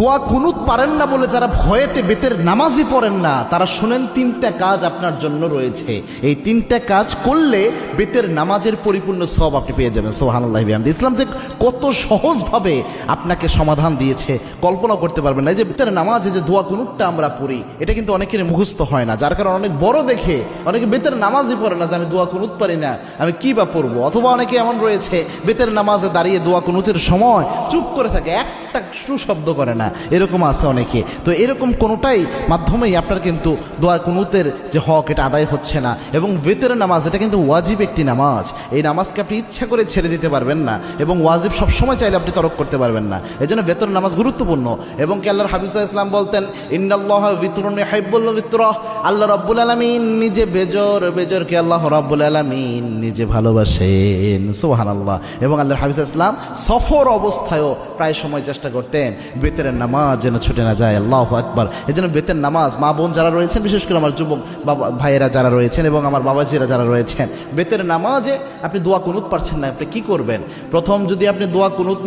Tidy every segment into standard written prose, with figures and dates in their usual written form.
দোয়া কুনুত পারেন না বলে যারা ভয়েতে বেতের নামাজই পড়েন না, তারা শুনেন তিনটা কাজ আপনার জন্য রয়েছে। এই তিনটা কাজ করলে বেতের নামাজের পরিপূর্ণ সওয়াব আপনি পেয়ে যাবেন। সুবহানাল্লাহি বিহামদিহি। ইসলাম যে কত সহজভাবে আপনাকে সমাধান দিয়েছে কল্পনা করতে পারবেন না। এই যে বেতের নামাজে যে দোয়া কুনুতটা আমরা পড়ি, এটা কিন্তু অনেকের মুখস্থ হয় না, যার কারণে অনেক বড় দেখে অনেকে বেতের নামাজই পড়ে না যে আমি দোয়া কুনুত পারি না, আমি কি বা পড়বো। অথবা অনেকে এমন রয়েছে বেতের নামাজে দাঁড়িয়ে দোয়া কুনুতের সময় চুপ করে থাকে, একটা শব্দ করে না, এরকম আছে অনেকে। তো এরকম কোনোটাই মাধ্যমেই আপনার কিন্তু দোয়া কুনুতের যে হক এটা আদায় হচ্ছে না। এবং বেতের নামাজ এটা কিন্তু ওয়াজিব একটি নামাজ, এই নামাজকে আপনি ইচ্ছা করে ছেড়ে দিতে পারবেন না, এবং ওয়াজিব সবসময় চাইলে আপনি তরক করতে পারবেন না। এই জন্য বেতের নামাজ গুরুত্বপূর্ণ। এবং কি আল্লাহর হাবিব সাল্লাল্লাহু আলাইহি ওয়াসাল্লাম বলতেন, ইন্নাল্লাহা বিতরুন ইউহিব্বুল বিতরা, আল্লাহ রাব্বুল আলামিন নিজে বেজরকে আল্লাহ রাব্বুল আলামিন নিজে ভালোবাসেন। সুবহানাল্লাহ। এবং আল্লাহর হাবিব সাল্লাল্লাহু আলাইহি ওয়াসাল্লাম সফর অবস্থায়ও প্রায় সময় চেষ্টা করতেন বেতের নামাজ যেন ছুটে না যায়। আল্লাহু আকবার। এই জন্য বেতের নামাজ মা বোন যারা রয়েছেন, বিশেষ করে আমার যুবক বাবা ভাইয়েরা যারা রয়েছেন এবং আমার বাবাজিরা যারা রয়েছেন, বেতের নামাজে আপনি দোয়া কুনুত পারছেন না, আপনি কি করবেন? প্রথম যদি আপনি দোয়া কুনুত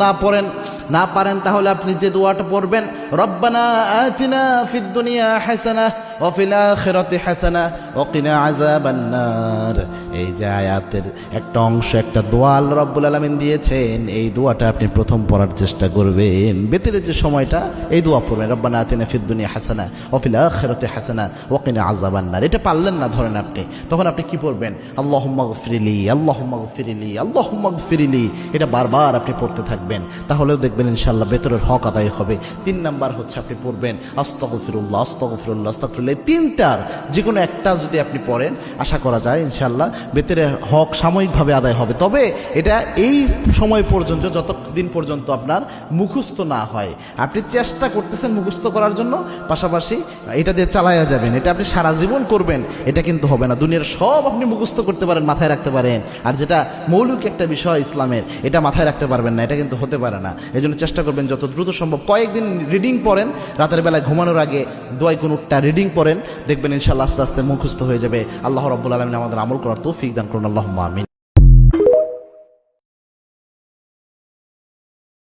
না পারেন তাহলে আপনি যে দোয়াটা পড়বেন, রব্বানা আতিনা ফিদ দুনিয়া হাসানাহ ওয়া ফিল আখিরাতি হাসানাহ ওয়া কিনা আযাবান নার। এই যে আয়াতের একটা অংশ, একটা দোয়া আল্লাহ রাব্বুল আলামিন দিয়েছেন, এই দোয়াটা আপনি প্রথম পড়ার চেষ্টা করবেন। বেতের যে সময়টা এই দোয়া পড়বেন, রব্বানা আতিনা ফিদ দুনিয়া হাসানাহ ওয়া ফিল আখিরাতি হাসানাহ ওয়া কিনা আযাবান নার। এটা পারলেন না ধরেন আপনি, তখন আপনি কি পড়বেন? আল্লাহুম্মা গফিরলি, আল্লাহুম্মা গফিরলি, আল্লাহুম্মা গফিরলি। এটা বারবার আপনি পড়তে থাকবেন, তাহলেও দেখবেন ইনশাআল্লাহ বেতরের হক আদায় হবে। 3 নাম্বার হচ্ছে আপনি পড়বেন আস্তাগফিরুল্লাহ, আস্তাগফিরুল্লাহ, আস্তাগফিরুল্লাহ। তিনটার যে কোনো একটা যদি আপনি পড়েন, আশা করা যায় ইনশাআল্লাহ বেতরের হক সাময়িকভাবে আদায় হবে। তবে এটা এই সময় পর্যন্ত, যতদিন পর্যন্ত আপনার মুখস্থ না হয়। আপনি চেষ্টা করতেছেন মুখস্থ করার জন্য, পাশাপাশি এটা দিয়ে চালায়া যাবেন। এটা আপনি সারা জীবন করবেন, এটা কিন্তু হবে না। দুনিয়ার সব আপনি মুখস্থ করতে পারেন, মাথায় রাখতে পারেন, আর যেটা মৌলিক একটা বিষয় ইসলামের, এটা মাথায় রাখতে পারবেন না, এটা কিন্তু হতে পারে না। এই জন্য চেষ্টা করবেন যত দ্রুত সম্ভব কয়েকদিন রিডিং পড়েন, রাতের বেলায় ঘুমানোর আগে দোয়া কুনুতটা রিডিং পড়েন, দেখবেন ইনশাআল্লাহ আস্তে আস্তে মুখস্থ হয়ে যাবে। আল্লাহ রাব্বুল আলামিন আমাদের আমল করার তৌফিক দান করুন। আল্লাহুম্মা আমিন।